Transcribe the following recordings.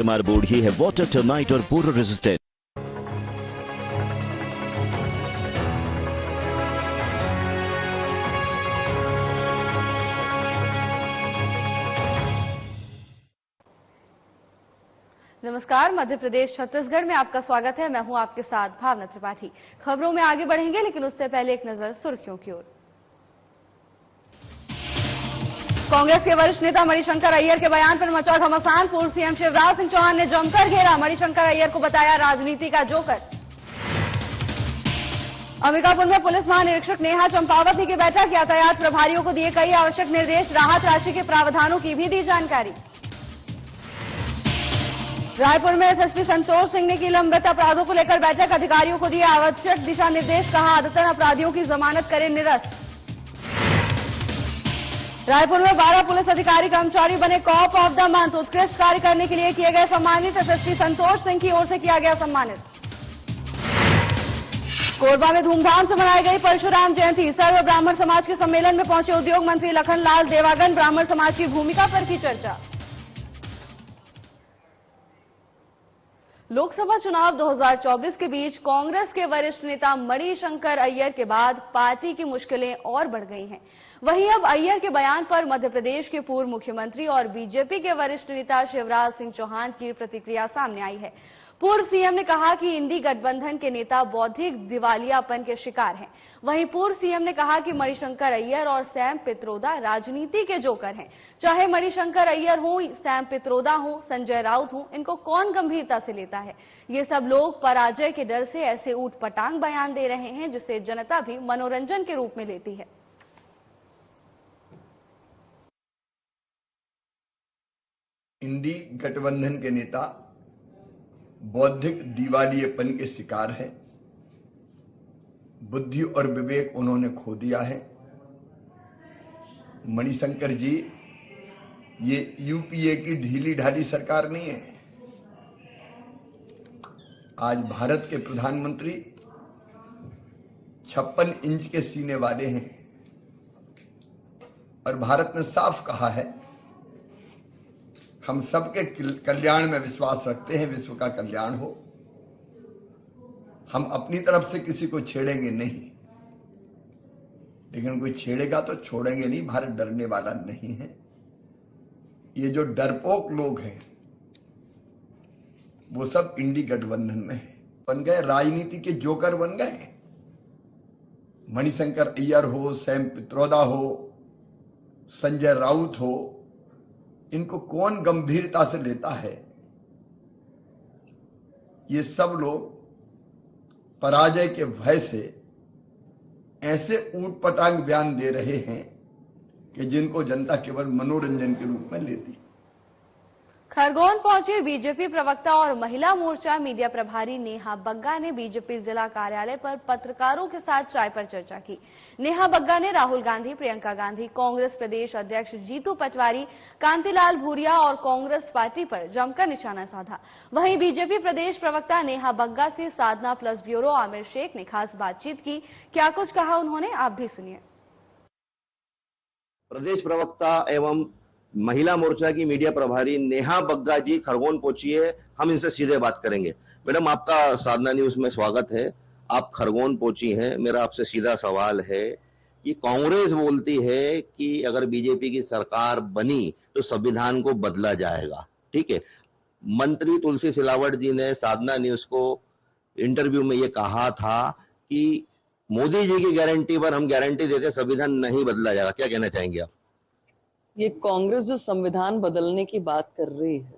हमारा बोर्ड ही है water, termite और बोरो रेजिस्टेंट। नमस्कार, मध्य प्रदेश छत्तीसगढ़ में आपका स्वागत है। मैं हूं आपके साथ भावना त्रिपाठी। खबरों में आगे बढ़ेंगे, लेकिन उससे पहले एक नजर सुर्खियों की ओर। कांग्रेस के वरिष्ठ नेता मणिशंकर अय्यर के बयान पर मचा घमासान। पूर्व सीएम शिवराज सिंह चौहान ने जमकर घेरा, मणिशंकर अय्यर को बताया राजनीति का जोकर। अंबिकापुर में पुलिस महानिरीक्षक नेहा चंपावत की बैठक, यातायात प्रभारियों को दिए कई आवश्यक निर्देश, राहत राशि के प्रावधानों की भी दी जानकारी। रायपुर में एसएसपी संतोष सिंह ने की लंबित अपराधों को लेकर बैठक, अधिकारियों को दिए आवश्यक दिशा निर्देश, कहा आदतन अपराधियों की जमानत करें निरस्त। रायपुर में 12 पुलिस अधिकारी कर्मचारी बने कॉप ऑफ द मंथ, उत्कृष्ट कार्य करने के लिए किए गए सम्मानित, एसएसपी संतोष सिंह की ओर से किया गया सम्मानित। कोरबा में धूमधाम से मनाई गई परशुराम जयंती, सर्व ब्राह्मण समाज के सम्मेलन में पहुंचे उद्योग मंत्री लखनलाल देवागन, ब्राह्मण समाज की भूमिका पर की चर्चा। लोकसभा चुनाव 2024 के बीच कांग्रेस के वरिष्ठ नेता मणिशंकर अय्यर के बाद पार्टी की मुश्किलें और बढ़ गई हैं। वहीं अब अय्यर के बयान पर मध्य प्रदेश के पूर्व मुख्यमंत्री और बीजेपी के वरिष्ठ नेता शिवराज सिंह चौहान की प्रतिक्रिया सामने आई है। पूर्व सीएम ने कहा कि इंडी गठबंधन के नेता बौद्धिक दिवालियापन के शिकार हैं। वहीं पूर्व सीएम ने कहा कि मणिशंकर अय्यर और सैम पित्रोदा राजनीति के जोकर हैं। चाहे मणिशंकर अय्यर हो, सैम पित्रोदा हो, संजय राउत हो, इनको कौन गंभीरता से लेता है। ये सब लोग पराजय के डर से ऐसे ऊटपटांग बयान दे रहे हैं, जिसे जनता भी मनोरंजन के रूप में लेती है। इंडी गठबंधन के नेता बौद्धिक दिवालियेपन के शिकार है। बुद्धि और विवेक उन्होंने खो दिया है। मणिशंकर जी, ये यूपीए की ढीली ढाली सरकार नहीं है। आज भारत के प्रधानमंत्री 56 इंच के सीने वाले हैं और भारत ने साफ कहा है, हम सबके कल्याण में विश्वास रखते हैं, विश्व का कल्याण हो। हम अपनी तरफ से किसी को छेड़ेंगे नहीं, लेकिन कोई छेड़ेगा तो छोड़ेंगे नहीं। भारत डरने वाला नहीं है। ये जो डरपोक लोग हैं वो सब इंडी गठबंधन में है, बन गए राजनीति के जोकर बन गए। मणिशंकर अय्यर हो, सैम पित्रोदा हो, संजय राउत हो, इनको कौन गंभीरता से लेता है। ये सब लोग पराजय के भय से ऐसे ऊटपटांग बयान दे रहे हैं कि जिनको जनता केवल मनोरंजन के रूप में लेती। खरगोन पहुंचे बीजेपी प्रवक्ता और महिला मोर्चा मीडिया प्रभारी नेहा बग्गा ने बीजेपी जिला कार्यालय पर पत्रकारों के साथ चाय पर चर्चा की। नेहा बग्गा ने राहुल गांधी, प्रियंका गांधी, कांग्रेस प्रदेश अध्यक्ष जीतू पटवारी, कांतिलाल भूरिया और कांग्रेस पार्टी पर जमकर निशाना साधा। वहीं बीजेपी प्रदेश प्रवक्ता नेहा बग्गा से साधना प्लस ब्यूरो आमिर शेख ने खास बातचीत की। क्या कुछ कहा उन्होंने, आप भी सुनिए। प्रदेश प्रवक्ता एवं महिला मोर्चा की मीडिया प्रभारी नेहा बग्गा जी खरगोन पहुंची है। हम इनसे सीधे बात करेंगे। मैडम, आपका साधना न्यूज में स्वागत है। आप खरगोन पहुंची हैं। मेरा आपसे सीधा सवाल है कि कांग्रेस बोलती है कि अगर बीजेपी की सरकार बनी तो संविधान को बदला जाएगा, ठीक है। मंत्री तुलसी सिलावट जी ने साधना न्यूज को इंटरव्यू में ये कहा था कि मोदी जी की गारंटी पर हम गारंटी देते संविधान नहीं बदला जाएगा। क्या कहना चाहेंगे आप? ये कांग्रेस जो संविधान बदलने की बात कर रही है,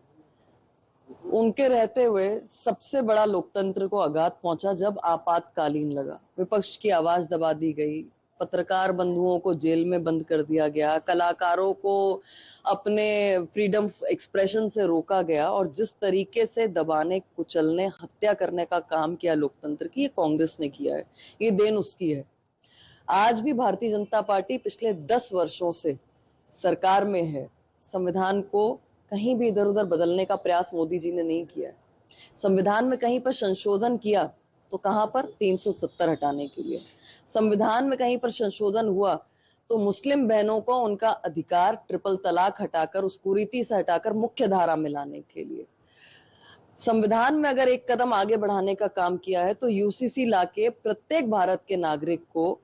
उनके रहते हुए सबसे बड़ा लोकतंत्र को आघात पहुंचा जब आपातकालीन लगा। विपक्ष की आवाज दबा दी गई, पत्रकार बंधुओं को जेल में बंद कर दिया गया, कलाकारों को अपने फ्रीडम एक्सप्रेशन से रोका गया और जिस तरीके से दबाने, कुचलने, हत्या करने का काम किया लोकतंत्र की, ये कांग्रेस ने किया है। ये देन उसकी है। आज भी भारतीय जनता पार्टी पिछले 10 वर्षों से सरकार में है। संविधान को कहीं भी इधर उधर बदलने का प्रयास मोदी जी ने नहीं किया है। संविधान में कहीं पर संशोधन किया तो कहां पर 370 हटाने के लिए। संविधान में कहीं पर संशोधन हुआ तो मुस्लिम बहनों को उनका अधिकार ट्रिपल तलाक हटाकर, उस कुरीति से हटाकर मुख्य धारा में लाने के लिए। संविधान में अगर एक कदम आगे बढ़ाने का काम किया है तो यूसीसी लाके प्रत्येक भारत के नागरिक को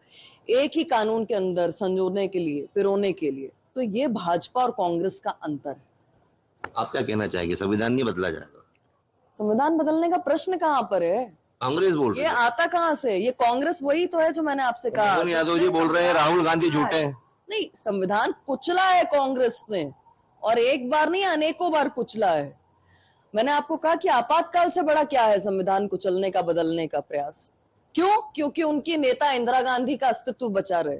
एक ही कानून के अंदर संजोने के लिए, पिरोने के लिए। तो ये भाजपा और कांग्रेस का अंतर है। आप क्या कहना चाहेंगे, संविधान नहीं बदला जाएगा? संविधान बदलने का प्रश्न कहां पर है? कांग्रेस बोल रही ये है। आता कहां से? ये कांग्रेस वही तो है जो मैंने आपसे कहा। मोहन यादव जी बोल रहे हैं राहुल गांधी झूठे हैं। नहीं, संविधान कुचला है कांग्रेस ने, और एक बार नहीं अनेकों बार कुचला है। मैंने आपको कहा कि आपातकाल से बड़ा क्या है संविधान कुचलने का, बदलने का प्रयास। क्यों? क्योंकि उनकी नेता इंदिरा गांधी का अस्तित्व बचा रहे,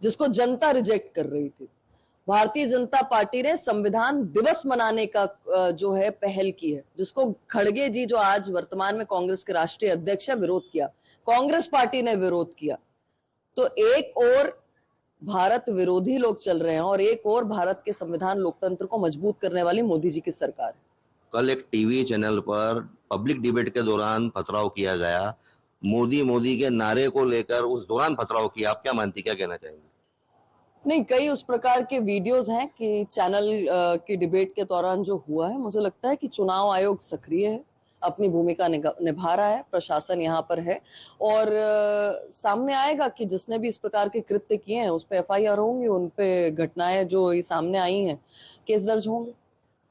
जिसको जनता रिजेक्ट कर रही थी। भारतीय जनता पार्टी ने संविधान दिवस मनाने का जो है पहल की है, जिसको खड़गे जी जो आज वर्तमान में कांग्रेस के राष्ट्रीय अध्यक्ष है, विरोध किया। कांग्रेस पार्टी ने विरोध किया। तो एक और भारत विरोधी लोग चल रहे हैं और एक और भारत के संविधान लोकतंत्र को मजबूत करने वाली मोदी जी की सरकार है। कल एक टीवी चैनल पर पब्लिक डिबेट के दौरान पथराव किया गया, मोदी के नारे को लेकर उस दौरान पथराव किया। आप क्या मानती, क्या कहना चाहेंगे? नहीं, कई उस प्रकार के वीडियोस हैं कि चैनल की डिबेट के दौरान जो हुआ है। मुझे लगता है कि चुनाव आयोग सक्रिय है, अपनी भूमिका निभा रहा है, प्रशासन यहाँ पर है, और सामने आएगा कि जिसने भी इस प्रकार के कृत्य किए हैं उस पर एफआईआर होंगी, उन पे घटनाएं जो ये सामने आई हैं केस दर्ज होंगे।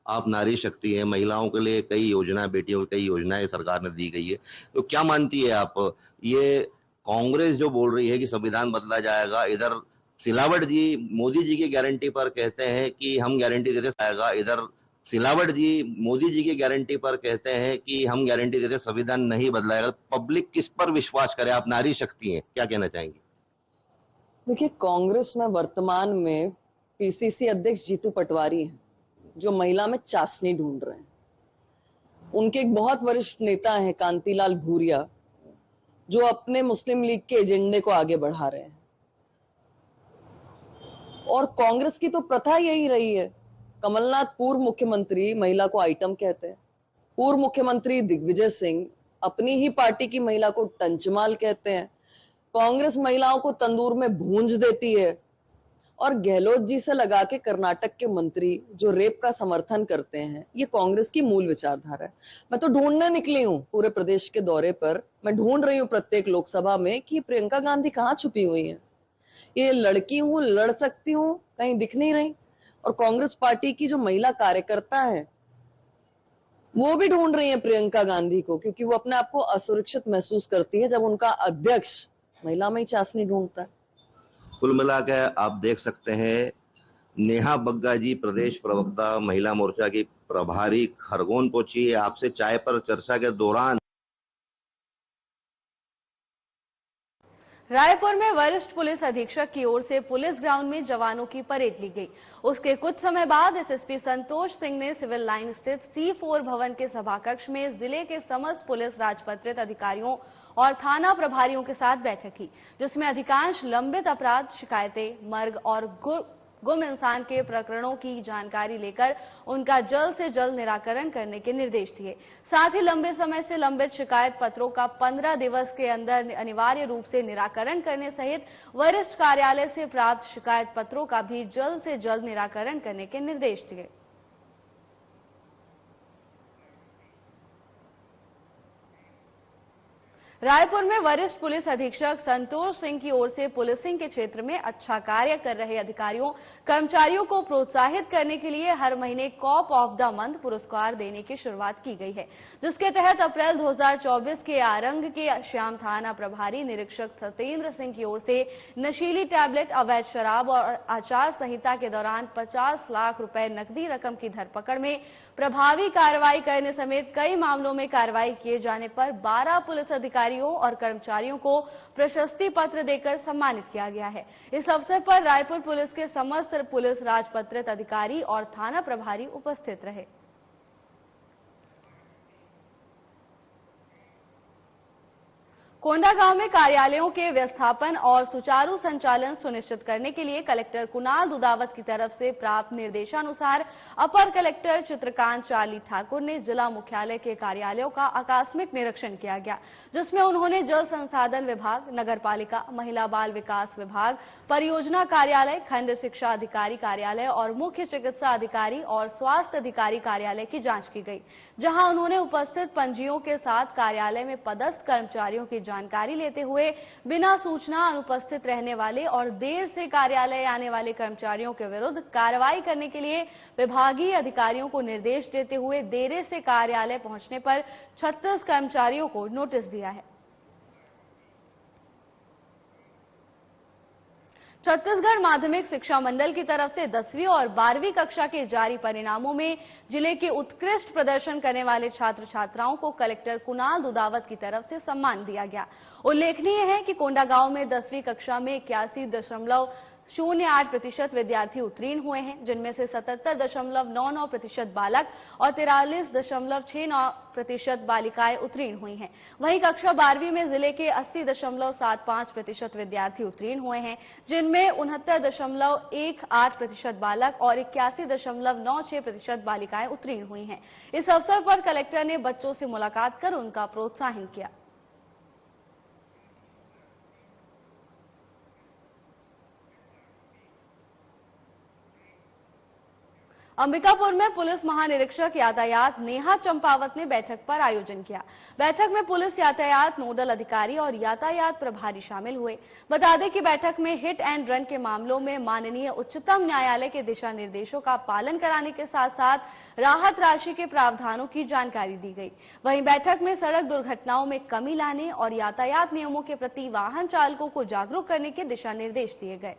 आप नारी शक्ति है, महिलाओं के लिए कई योजना, बेटियों की कई योजनाएं सरकार ने दी गई है, तो क्या मानती है आप, ये कांग्रेस जो बोल रही है कि संविधान बदला जाएगा, इधर सिलावट जी मोदी जी की गारंटी पर कहते हैं कि हम गारंटी देते आएगा, इधर सिलावट जी मोदी जी की गारंटी पर कहते हैं कि हम गारंटी देते संविधान नहीं बदलाएगा। पब्लिक किस पर विश्वास करे? आप नारी शक्ति हैं, क्या कहना चाहेंगे? देखिए, कांग्रेस में वर्तमान में पीसीसी अध्यक्ष जीतू पटवारी हैं, जो महिला में चाशनी ढूंढ रहे हैं। उनके एक बहुत वरिष्ठ नेता हैं कांतिलाल भूरिया, जो अपने मुस्लिम लीग के एजेंडे को आगे बढ़ा रहे हैं। और कांग्रेस की तो प्रथा यही रही है। कमलनाथ पूर्व मुख्यमंत्री महिला को आइटम कहते हैं, पूर्व मुख्यमंत्री दिग्विजय सिंह अपनी ही पार्टी की महिला को टंचमाल कहते हैं। कांग्रेस महिलाओं को तंदूर में भूंज देती है, और गहलोत जी से लगा के कर्नाटक के मंत्री जो रेप का समर्थन करते हैं, ये कांग्रेस की मूल विचारधारा है। मैं तो ढूंढने निकली हूं पूरे प्रदेश के दौरे पर, मैं ढूंढ रही हूं प्रत्येक लोकसभा में कि प्रियंका गांधी कहाँ छुपी हुई है। ये लड़की हूं, लड़ सकती हूं, कहीं दिख नहीं रही। और कांग्रेस पार्टी की जो महिला कार्यकर्ता है वो भी ढूंढ रही है प्रियंका गांधी को, क्योंकि वो अपने आप को असुरक्षित महसूस करती है जब उनका अध्यक्ष महिला में ही चाशनी ढूंढता है। कुल मिलाकर आप देख सकते हैं, नेहा बग्गा जी प्रदेश प्रवक्ता महिला मोर्चा की प्रभारी खरगोन पहुंची है। आपसे चाय पर चर्चा के दौरान रायपुर में वरिष्ठ पुलिस अधीक्षक की ओर से पुलिस ग्राउंड में जवानों की परेड ली गई। उसके कुछ समय बाद एसएसपी संतोष सिंह ने सिविल लाइन स्थित C4 भवन के सभाकक्ष में जिले के समस्त पुलिस राजपत्रित अधिकारियों और थाना प्रभारियों के साथ बैठक की, जिसमें अधिकांश लंबित अपराध शिकायतें, मर्ग और गुम इंसान के प्रकरणों की जानकारी लेकर उनका जल्द से जल्द निराकरण करने के निर्देश दिए। साथ ही लंबे समय से लंबित शिकायत पत्रों का 15 दिवस के अंदर अनिवार्य रूप से निराकरण करने सहित वरिष्ठ कार्यालय से प्राप्त शिकायत पत्रों का भी जल्द से जल्द निराकरण करने के निर्देश दिए। रायपुर में वरिष्ठ पुलिस अधीक्षक संतोष सिंह की ओर से पुलिसिंग के क्षेत्र में अच्छा कार्य कर रहे अधिकारियों कर्मचारियों को प्रोत्साहित करने के लिए हर महीने कॉप ऑफ द मंथ पुरस्कार देने की शुरुआत की गई है, जिसके तहत अप्रैल 2024 के आरंग के श्याम थाना प्रभारी निरीक्षक सत्येंद्र सिंह की ओर से नशीली टैबलेट, अवैध शराब और आचार संहिता के दौरान 50 लाख रुपए नकदी रकम की धरपकड़ में प्रभावी कार्रवाई करने समेत कई मामलों में कार्रवाई किए जाने पर 12 पुलिस अधिकारियों और कर्मचारियों को प्रशस्ति पत्र देकर सम्मानित किया गया है। इस अवसर पर रायपुर पुलिस के समस्त पुलिस राजपत्रित अधिकारी और थाना प्रभारी उपस्थित रहे। कोंडागांव में कार्यालयों के व्यवस्थापन और सुचारू संचालन सुनिश्चित करने के लिए कलेक्टर कुणाल दुदावत की तरफ से प्राप्त निर्देशानुसार अपर कलेक्टर चित्रकांत चार्ली ठाकुर ने जिला मुख्यालय के कार्यालयों का आकस्मिक निरीक्षण किया गया, जिसमें उन्होंने जल संसाधन विभाग, नगरपालिका, महिला बाल विकास विभाग, परियोजना कार्यालय, खंड शिक्षा अधिकारी कार्यालय और मुख्य चिकित्सा अधिकारी और स्वास्थ्य अधिकारी कार्यालय की जांच की गई, जहां उन्होंने उपस्थित पंजियों के साथ कार्यालय में पदस्थ कर्मचारियों की जानकारी लेते हुए बिना सूचना अनुपस्थित रहने वाले और देर से कार्यालय आने वाले कर्मचारियों के विरुद्ध कार्रवाई करने के लिए विभागीय अधिकारियों को निर्देश देते हुए देर से कार्यालय पहुंचने पर 36 कर्मचारियों को नोटिस दिया है। छत्तीसगढ़ माध्यमिक शिक्षा मंडल की तरफ से 10वीं और 12वीं कक्षा के जारी परिणामों में जिले के उत्कृष्ट प्रदर्शन करने वाले छात्र छात्राओं को कलेक्टर कुणाल दुदावत की तरफ से सम्मान दिया गया। उल्लेखनीय है कि कोंडागांव में 10वीं कक्षा में 81.08% विद्यार्थी उत्तीर्ण हुए हैं, जिनमें से 77.99% बालक और 43.69% बालिकाएं उत्तीर्ण हुई हैं। वहीं कक्षा 12वीं में जिले के 80.75% विद्यार्थी उत्तीर्ण हुए हैं, जिनमें 69.18% बालक और 81.96% बालिकाएं उत्तीर्ण हुई हैं। इस अवसर पर कलेक्टर ने बच्चों से मुलाकात कर उनका प्रोत्साहन किया। अंबिकापुर में पुलिस महानिरीक्षक यातायात नेहा चंपावत ने बैठक पर आयोजन किया। बैठक में पुलिस यातायात नोडल अधिकारी और यातायात प्रभारी शामिल हुए। बता दें कि बैठक में हिट एंड रन के मामलों में माननीय उच्चतम न्यायालय के दिशा निर्देशों का पालन कराने के साथ साथ राहत राशि के प्रावधानों की जानकारी दी गई। वहीं बैठक में सड़क दुर्घटनाओं में कमी लाने और यातायात नियमों के प्रति वाहन चालकों को जागरूक करने के दिशा निर्देश दिए गए।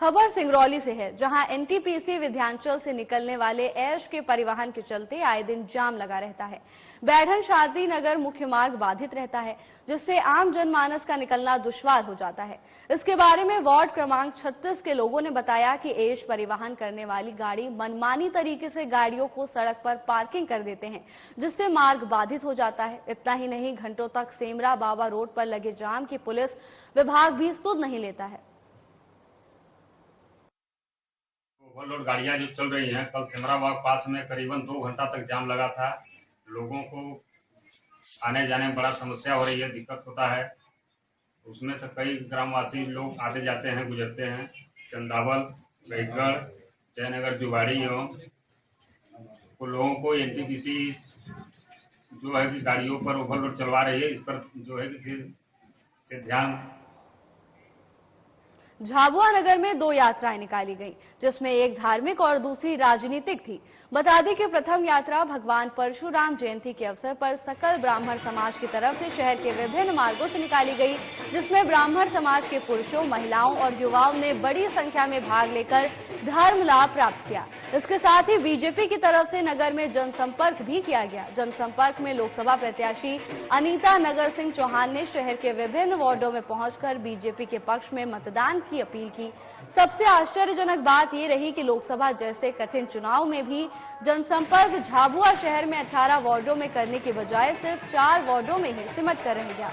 खबर सिंगरौली से है, जहां एनटीपीसी विंध्याचल से निकलने वाले ऐश के परिवहन के चलते आए दिन जाम लगा रहता है। बैढ़न शादी नगर मुख्य मार्ग बाधित रहता है, जिससे आम जनमानस का निकलना दुश्वार हो जाता है। इसके बारे में वार्ड क्रमांक 36 के लोगों ने बताया कि ऐश परिवहन करने वाली गाड़ी मनमानी तरीके से गाड़ियों को सड़क पर पार्किंग कर देते हैं, जिससे मार्ग बाधित हो जाता है। इतना ही नहीं, घंटों तक सेमरा बाबा रोड पर लगे जाम की पुलिस विभाग भी सुध नहीं लेता है। ओवरलोड गाड़ियां जो चल रही हैं, कल सेमराबाग पास में करीबन 2 घंटा तक जाम लगा था। लोगों को आने जाने में बड़ा समस्या हो रही है, दिक्कत होता है। उसमें से कई ग्रामवासी लोग आते जाते हैं, गुजरते हैं। चंदावल, गईगढ़, जयनगर, जुवाड़ी एवं लोगों को एनटीपीसी जो है कि गाड़ियों पर ओवरलोड चलवा रही है, इस पर जो है कि ध्यान। झाबुआ नगर में 2 यात्राएं निकाली गईं, जिसमें एक धार्मिक और दूसरी राजनीतिक थी। बता दें कि प्रथम यात्रा भगवान परशुराम जयंती के अवसर पर सकल ब्राह्मण समाज की तरफ से शहर के विभिन्न मार्गों से निकाली गई, जिसमें ब्राह्मण समाज के पुरुषों, महिलाओं और युवाओं ने बड़ी संख्या में भाग लेकर धर्म लाभ प्राप्त किया। इसके साथ ही बीजेपी की तरफ से नगर में जनसंपर्क भी किया गया। जनसंपर्क में लोकसभा प्रत्याशी अनीता नगर सिंह चौहान ने शहर के विभिन्न वार्डों में पहुंचकर बीजेपी के पक्ष में मतदान की अपील की। सबसे आश्चर्यजनक बात ये रही कि लोकसभा जैसे कठिन चुनाव में भी जनसंपर्क झाबुआ शहर में 18 वार्डों में करने की बजाय सिर्फ 4 वार्डों में ही सिमट कर रह गया।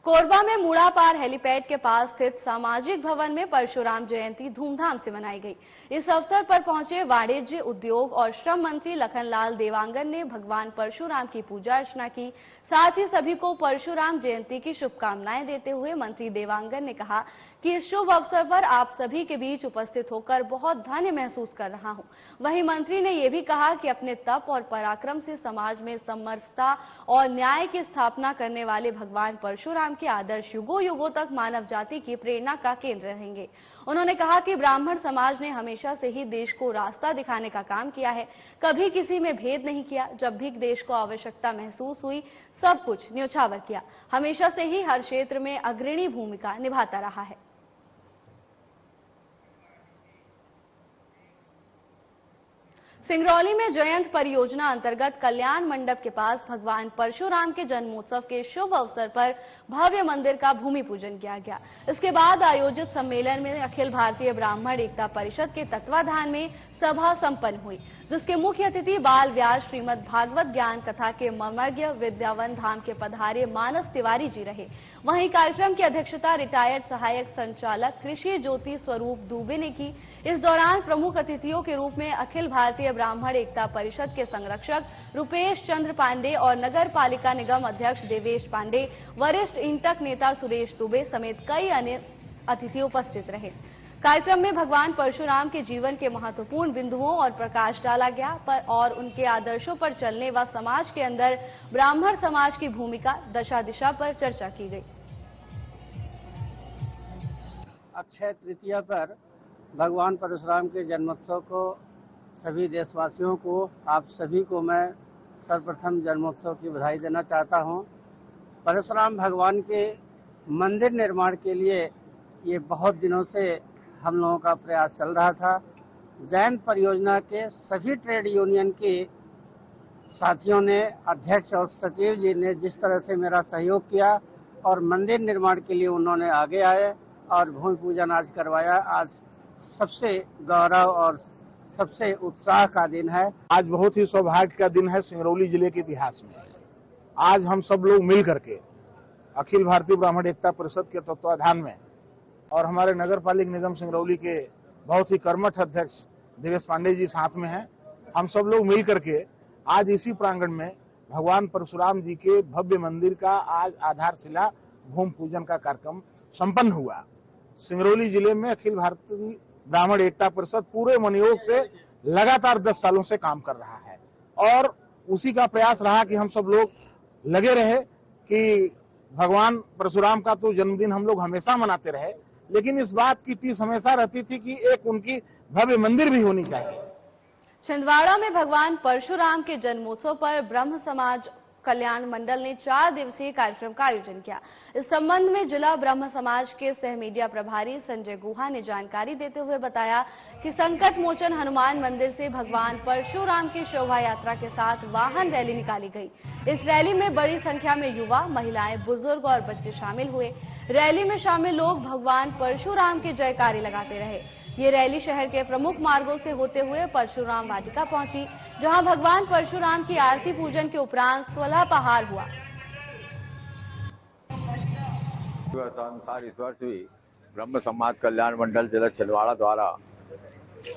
कोरबा में मूड़ापार हेलीपैड के पास स्थित सामाजिक भवन में परशुराम जयंती धूमधाम से मनाई गई। इस अवसर पर पहुंचे वाणिज्य, उद्योग और श्रम मंत्री लखनलाल देवांगन ने भगवान परशुराम की पूजा अर्चना की। साथ ही सभी को परशुराम जयंती की शुभकामनाएं देते हुए मंत्री देवांगन ने कहा कि इस शुभ अवसर पर आप सभी के बीच उपस्थित होकर बहुत धन्य महसूस कर रहा हूं। वहीं मंत्री ने यह भी कहा कि अपने तप और पराक्रम से समाज में समरसता और न्याय की स्थापना करने वाले भगवान परशुराम के आदर्श युगों युगों तक मानव जाति की प्रेरणा का केंद्र रहेंगे। उन्होंने कहा कि ब्राह्मण समाज ने हमेशा से ही देश को रास्ता दिखाने का काम किया है, कभी किसी में भेद नहीं किया। जब भी देश को आवश्यकता महसूस हुई, सब कुछ न्योछावर किया। हमेशा से ही हर क्षेत्र में अग्रणी भूमिका निभाता रहा है। सिंगरौली में जयंत परियोजना अंतर्गत कल्याण मंडप के पास भगवान परशुराम के जन्मोत्सव के शुभ अवसर पर भव्य मंदिर का भूमि पूजन किया गया। इसके बाद आयोजित सम्मेलन में अखिल भारतीय ब्राह्मण एकता परिषद के तत्वाधान में सभा संपन्न हुई, जिसके मुख्य अतिथि बाल व्यास श्रीमद् भागवत ज्ञान कथा के मर्मज्ञ वृंदावन धाम के पधारे मानस तिवारी जी रहे। वहीं कार्यक्रम की अध्यक्षता रिटायर्ड सहायक संचालक कृषि ज्योति स्वरूप दुबे ने की। इस दौरान प्रमुख अतिथियों के रूप में अखिल भारतीय ब्राह्मण एकता परिषद के संरक्षक रुपेश चंद्र पांडे और नगर पालिका निगम अध्यक्ष देवेश पांडे, वरिष्ठ इंटक नेता सुरेश दुबे समेत कई अन्य अतिथि उपस्थित रहे। कार्यक्रम में भगवान परशुराम के जीवन के महत्वपूर्ण बिंदुओं और प्रकाश डाला गया और उनके आदर्शों पर चलने व समाज के अंदर ब्राह्मण समाज की भूमिका दशा दिशा पर चर्चा की गई। अक्षय तृतीया पर भगवान परशुराम के जन्मोत्सव को सभी देशवासियों को, आप सभी को मैं सर्वप्रथम जन्मोत्सव की बधाई देना चाहता हूं। परशुराम भगवान के मंदिर निर्माण के लिए ये बहुत दिनों से हम लोगों का प्रयास चल रहा था। जयंत परियोजना के सभी ट्रेड यूनियन के साथियों ने, अध्यक्ष और सचिव जी ने जिस तरह से मेरा सहयोग किया और मंदिर निर्माण के लिए उन्होंने आगे आए और भूमि पूजन आज करवाया, आज सबसे गौरव और सबसे उत्साह का दिन है। आज बहुत ही सौभाग्य का दिन है सिंगरौली जिले के इतिहास में। आज हम सब लोग मिल करके अखिल भारतीय ब्राह्मण एकता परिषद के तत्वाधान में और हमारे नगर पालिका निगम सिंगरौली के बहुत ही कर्मठ अध्यक्ष देवेश पांडे जी साथ में हैं, हम सब लोग मिल करके आज इसी प्रांगण में भगवान परशुराम जी के भव्य मंदिर का आज आधारशिला भूमि पूजन का कार्यक्रम संपन्न हुआ। सिंगरौली जिले में अखिल भारतीय ब्राह्मण एकता परिषद पूरे मनोयोग से लगातार 10 सालों से काम कर रहा है और उसी का प्रयास रहा कि हम सब लोग लगे रहे कि भगवान परशुराम का तो जन्मदिन हम लोग हमेशा मनाते रहे, लेकिन इस बात की टीस हमेशा रहती थी कि एक उनकी भव्य मंदिर भी होनी चाहिए। छिंदवाड़ा में भगवान परशुराम के जन्मोत्सव पर ब्रह्म समाज कल्याण मंडल ने 4 दिवसीय कार्यक्रम का आयोजन किया। इस संबंध में जिला ब्रह्म समाज के सह मीडिया प्रभारी संजय गुहा ने जानकारी देते हुए बताया कि संकट मोचन हनुमान मंदिर से भगवान परशुराम की शोभा यात्रा के साथ वाहन रैली निकाली गई। इस रैली में बड़ी संख्या में युवा, महिलाएं, बुजुर्ग और बच्चे शामिल हुए। रैली में शामिल लोग भगवान परशुराम के जयकारे लगाते रहे। ये रैली शहर के प्रमुख मार्गों से होते हुए परशुराम वाटिका पहुंची, जहां भगवान परशुराम की आरती पूजन के उपरांत स्वला पहाड़ हुआ। अनुसार इस वर्ष भी ब्रह्म समाज कल्याण मंडल जिला छिंदवाड़ा द्वारा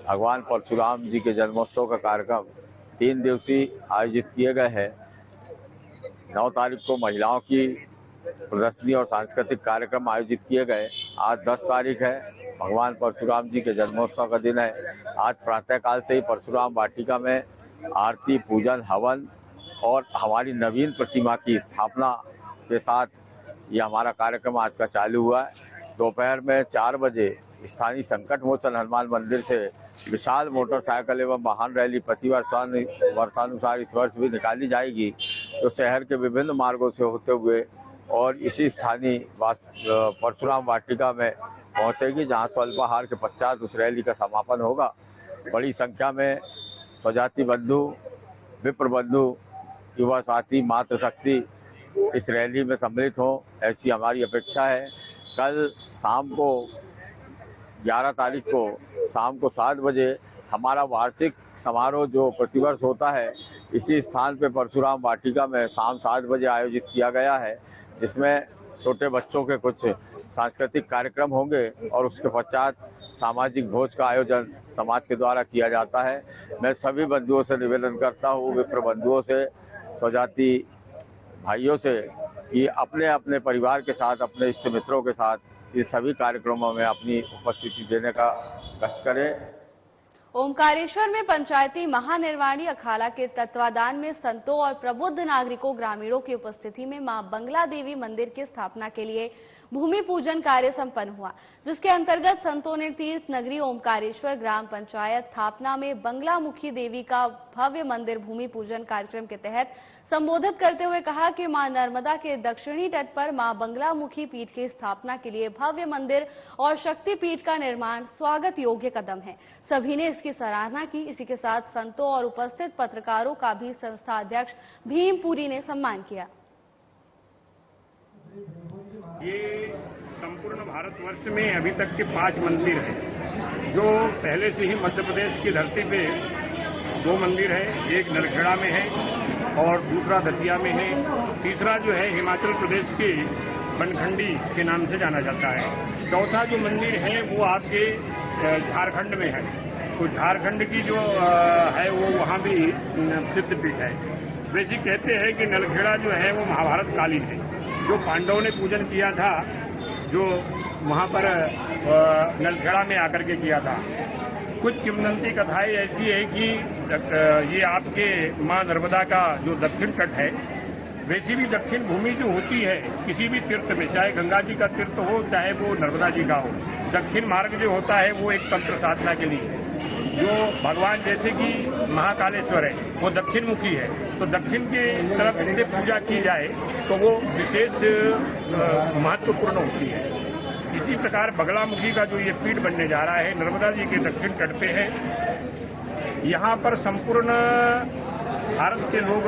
भगवान परशुराम जी के जन्मोत्सव का कार्यक्रम 3 दिवसीय आयोजित किए गए हैं। 9 तारीख को महिलाओं की प्रदर्शनी और सांस्कृतिक कार्यक्रम आयोजित किए गए। आज 10 तारीख है, भगवान परशुराम जी के जन्मोत्सव का दिन है। आज प्रातःकाल से ही परशुराम वाटिका में आरती, पूजन, हवन और हमारी नवीन प्रतिमा की स्थापना के साथ ये हमारा कार्यक्रम आज का चालू हुआ है। दोपहर में 4 बजे स्थानीय संकट मोचन हनुमान मंदिर से विशाल मोटरसाइकिल एवं वाहन रैली वर्षानुसार इस वर्ष भी निकाली जाएगी, तो शहर के विभिन्न मार्गों से होते हुए और इसी स्थानीय परशुराम वाटिका में पहुंचेगी, जहां स्वल्पाहार के पश्चात उस रैली का समापन होगा। बड़ी संख्या में स्वजाति बंधु, विप्र बंधु, युवा साथी, मातृशक्ति इस रैली में सम्मिलित हो, ऐसी हमारी अपेक्षा है। कल शाम को 11 तारीख को शाम को 7 बजे हमारा वार्षिक समारोह जो प्रतिवर्ष होता है, इसी स्थान पे परशुराम वाटिका में शाम 7 बजे आयोजित किया गया है, जिसमें छोटे बच्चों के कुछ सांस्कृतिक कार्यक्रम होंगे और उसके पश्चात सामाजिक भोज का आयोजन समाज के द्वारा किया जाता है। मैं सभी बंधुओं से निवेदन करता हूँ, विप्र बंधुओं से, स्वजाति भाइयों से, कि अपने अपने परिवार के साथ, अपने इष्ट मित्रों के साथ इस सभी कार्यक्रमों में अपनी उपस्थिति देने का कष्ट करें। ओमकारेश्वर में पंचायती महानिर्वाणी अखाड़ा के तत्वाधान में संतों और प्रबुद्ध नागरिकों, ग्रामीणों की उपस्थिति में मां बंगला देवी मंदिर की स्थापना के लिए भूमि पूजन कार्य संपन्न हुआ, जिसके अंतर्गत संतों ने तीर्थ नगरी ओमकारेश्वर ग्राम पंचायत स्थापना में बंगलामुखी देवी का भव्य मंदिर भूमि पूजन कार्यक्रम के तहत संबोधित करते हुए कहा कि मां नर्मदा के दक्षिणी तट पर मां बंगलामुखी पीठ की स्थापना के लिए भव्य मंदिर और शक्ति पीठ का निर्माण स्वागत योग्य कदम है। सभी ने इसकी सराहना की। इसी के साथ संतों और उपस्थित पत्रकारों का भी संस्था अध्यक्ष भीमपुरी ने सम्मान किया। ये संपूर्ण भारतवर्ष में अभी तक के 5 मंदिर हैं, जो पहले से ही मध्य प्रदेश की धरती पे 2 मंदिर है, एक नलखेड़ा में है और दूसरा दतिया में है, तीसरा जो है हिमाचल प्रदेश के बनखंडी के नाम से जाना जाता है, चौथा जो मंदिर है वो आपके झारखंड में है। तो झारखंड की जो है वो वहाँ भी सिद्धपीठ है। वैसे कहते हैं कि नलखेड़ा जो है वो महाभारत कालीन है, जो पांडवों ने पूजन किया था, जो वहाँ पर नलखेड़ा में आकर के किया था। कुछ किंवदंती कथाएं ऐसी है कि ये आपके मां नर्मदा का जो दक्षिण तट है, वैसी भी दक्षिण भूमि जो होती है किसी भी तीर्थ में, चाहे गंगा जी का तीर्थ हो चाहे वो नर्मदा जी का हो, दक्षिण मार्ग जो होता है वो एक तंत्र साधना के लिए है। जो भगवान जैसे कि महाकालेश्वर है वो दक्षिण मुखी है, तो दक्षिण की तरफ से पूजा की जाए तो वो विशेष महत्वपूर्ण होती है। इसी प्रकार बगलामुखी का जो ये पीठ बनने जा रहा है नर्मदा जी के दक्षिण तट पे है। यहाँ पर संपूर्ण भारत के लोग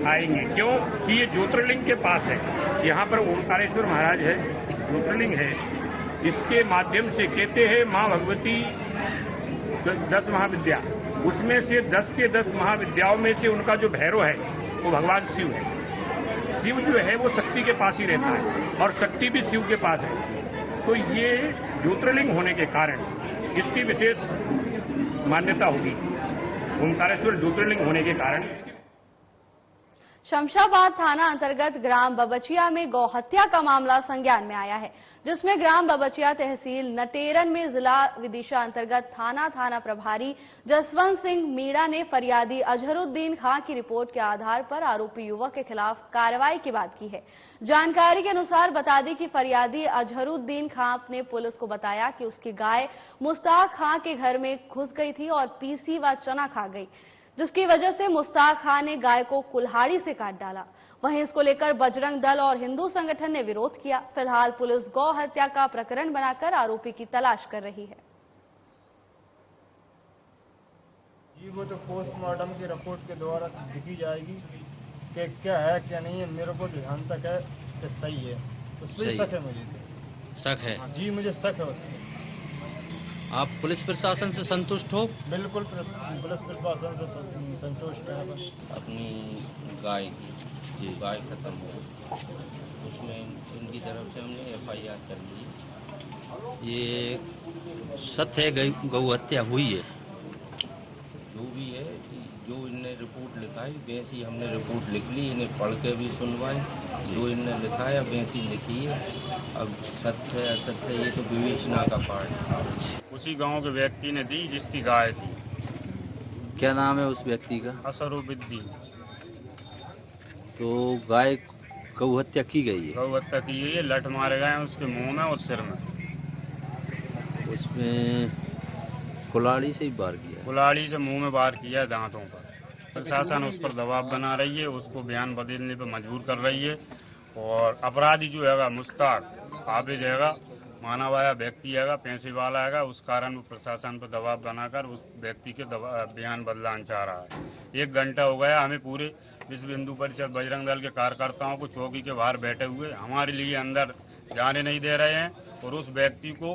आएंगे, क्यों कि ये ज्योतिर्लिंग के पास है। यहाँ पर ओमकारेश्वर महाराज है, ज्योतिर्लिंग है। इसके माध्यम से कहते हैं माँ भगवती 10 महाविद्या, उसमें से 10 के 10 महाविद्याओं में से उनका जो भैरव है वो भगवान शिव है। शिव जो है वो शक्ति के पास ही रहता है और शक्ति भी शिव के पास है। तो ये ज्योतिर्लिंग होने के कारण इसकी विशेष मान्यता होगी। ओमकारेश्वर ज्योतिर्लिंग होने के कारण शमशाबाद थाना अंतर्गत ग्राम बबचिया में गौ हत्या का मामला संज्ञान में आया है, जिसमें ग्राम बबचिया तहसील नटेरन में जिला विदिशा अंतर्गत थाना प्रभारी जसवंत सिंह मीणा ने फरियादी अजहरुद्दीन खां की रिपोर्ट के आधार पर आरोपी युवक के खिलाफ कार्रवाई की बात की है। जानकारी के अनुसार बता दें कि फरियादी अजहरुद्दीन खां ने पुलिस को बताया कि उसकी गाय मुस्ताक खां के घर में घुस गई थी और पीसी व चना खा गई, जिसकी वजह से मुस्ताक खान ने गाय को कुल्हाड़ी से काट डाला। वहीं इसको लेकर बजरंग दल और हिंदू संगठन ने विरोध किया। फिलहाल पुलिस गौ हत्या का प्रकरण बनाकर आरोपी की तलाश कर रही है। जी वो तो पोस्टमार्टम की रिपोर्ट के द्वारा दिखी जाएगी कि क्या है क्या नहीं है। मेरे को ध्यान तक है कि सही है, उस पर शक है। मुझे शक है जी, मुझे शक है उसमें। आप पुलिस प्रशासन से संतुष्ट हो? बिल्कुल पुलिस प्रशासन से संतुष्ट है। अपनी गाय खत्म हो, उसमें इनकी तरफ से हमने FIR कर ली। ये सत्य है गौ हत्या हुई है? जो भी है, जो इनने रिपोर्ट लिखा है वैसी हमने रिपोर्ट लिख ली, इन्हें पढ़ के भी सुनवाई। जो इनने लिखा है वैसी लिखी है। अब सत्य है असत्य ये तो विवेचना का पार्ट है। उसी गांव के व्यक्ति ने दी जिसकी गाय थी। क्या नाम है उस व्यक्ति का? असरुद्दीन। तो गाय गौ हत्या की गई है? गौ हत्या की गई है, लठ मारे गए हैं उसके मुंह में और सिर में। उसमें कुल्हाड़ी से ही वार किया? कुल्हाड़ी से मुंह में वार किया है, दांतों पर। प्रशासन उस पर दबाव बना रही है, उसको बयान बदलने पर मजबूर कर रही है। और अपराधी जो है मुस्ताक आबिद है, मानवाया व्यक्ति है, पैसे वाला है, उस कारण वो प्रशासन पर दबाव बनाकर उस व्यक्ति के बयान बदलाना चाह रहा है। 1 घंटा हो गया, हमें पूरे विश्व हिंदू परिषद बजरंग दल के कार्यकर्ताओं को चौकी के बाहर बैठे हुए हमारे लिए अंदर जाने नहीं दे रहे हैं। और उस व्यक्ति को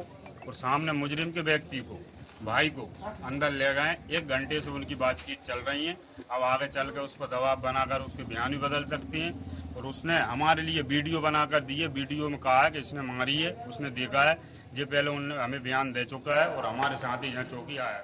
और सामने मुजरिम के व्यक्ति को, भाई को अंदर ले गए। 1 घंटे से उनकी बातचीत चल रही है। अब आगे चल के उस पर दबाव बनाकर उसके बयान भी बदल सकती हैं। और उसने हमारे लिए वीडियो बनाकर दी है। वीडियो में कहा है कि इसने मारी है, उसने देखा है। ये पहले उन्होंने हमें बयान दे चुका है और हमारे साथ ही यहाँ चौकी आया।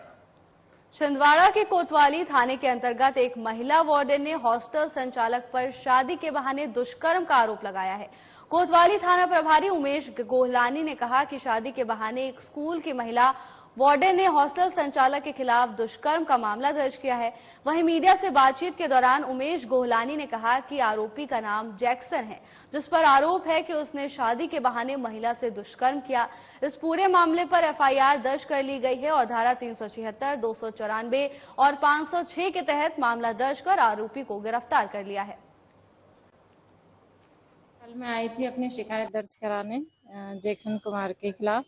छिंदवाड़ा के कोतवाली थाने के अंतर्गत एक महिला वार्डन ने हॉस्टल संचालक पर शादी के बहाने दुष्कर्म का आरोप लगाया है। कोतवाली थाना प्रभारी उमेश गोहलानी ने कहा कि शादी के बहाने एक स्कूल की महिला वार्डन ने हॉस्टल संचालक के खिलाफ दुष्कर्म का मामला दर्ज किया है। वहीं मीडिया से बातचीत के दौरान उमेश गोहलानी ने कहा कि आरोपी का नाम जैक्सन है, जिस पर आरोप है कि उसने शादी के बहाने महिला से दुष्कर्म किया। इस पूरे मामले पर FIR दर्ज कर ली गई है और धारा 376, 294 और 506 के तहत मामला दर्ज कर आरोपी को गिरफ्तार कर लिया है। कल मैं आई थी अपनी शिकायत दर्ज कराने जैक्सन कुमार के खिलाफ,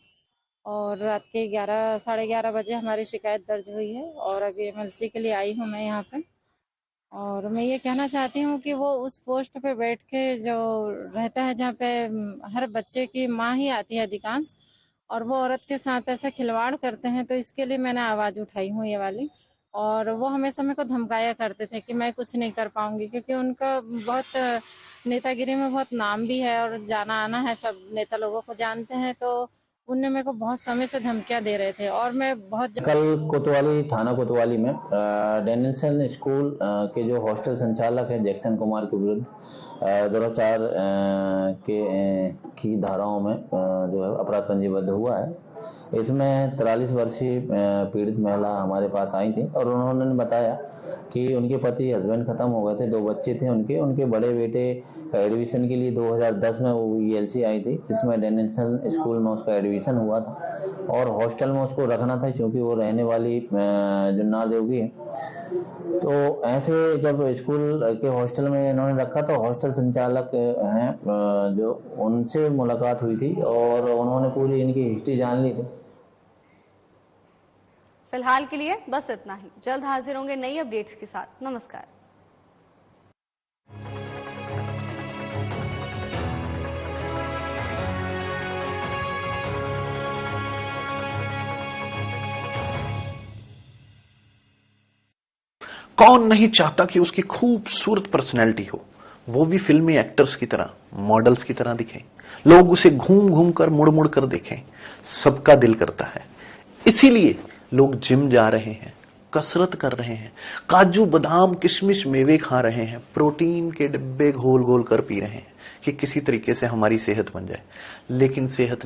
और रात के 11 साढ़े 11 बजे हमारी शिकायत दर्ज हुई है और अभी एमएलसी के लिए आई हूँ मैं यहाँ पे। और मैं ये कहना चाहती हूँ कि वो उस पोस्ट पे बैठ के जो रहता है जहाँ पे हर बच्चे की माँ ही आती है अधिकांश, और वो औरत के साथ ऐसा खिलवाड़ करते हैं, तो इसके लिए मैंने आवाज़ उठाई हूँ ये वाली। और वो हमेशा मेरे को धमकाया करते थे कि मैं कुछ नहीं कर पाऊंगी, क्योंकि उनका बहुत नेतागिरी में बहुत नाम भी है और जाना आना है, सब नेता लोगों को जानते हैं। तो उनने मेरे को बहुत समय से धमकियां दे रहे थे और मैं बहुत कल कोतवाली थाना कोतवाली में डेनिल्सन स्कूल के जो हॉस्टल संचालक है जैक्सन कुमार के विरुद्ध 2004 की धाराओं में जो है अपराध पंजीबद्ध हुआ है। इसमें 43 वर्षीय पीड़ित महिला हमारे पास आई थी और उन्होंने बताया कि उनके पति हस्बैंड खत्म हो गए थे, 2 बच्चे थे उनके बड़े बेटे का एडमिशन के लिए 2010 में वो ईएलसी आई थी, जिसमें डेनिल्सन स्कूल में उसका एडमिशन हुआ था और हॉस्टल में उसको रखना था क्योंकि वो रहने वाली जुन्नार जोगी है। तो ऐसे जब स्कूल के हॉस्टल में इन्होंने रखा तो हॉस्टल संचालक हैं जो उनसे मुलाकात हुई थी और उन्होंने पूरी इनकी हिस्ट्री जान ली थी। फिलहाल के लिए बस इतना ही। जल्द हाजिर होंगे नई अपडेट्स के साथ। नमस्कार। कौन नहीं चाहता कि उसकी खूबसूरत पर्सनैलिटी हो, वो भी फिल्मी एक्टर्स की तरह, मॉडल्स की तरह दिखें, लोग उसे घूम घूम कर मुड़ मुड़ कर देखें। सबका दिल करता है, इसीलिए लोग जिम जा रहे हैं, कसरत कर रहे हैं, काजू बादाम किशमिश मेवे खा रहे हैं, प्रोटीन के डिब्बे घोल घोल कर पी रहे हैं कि किसी तरीके से हमारी सेहत बन जाए। लेकिन सेहत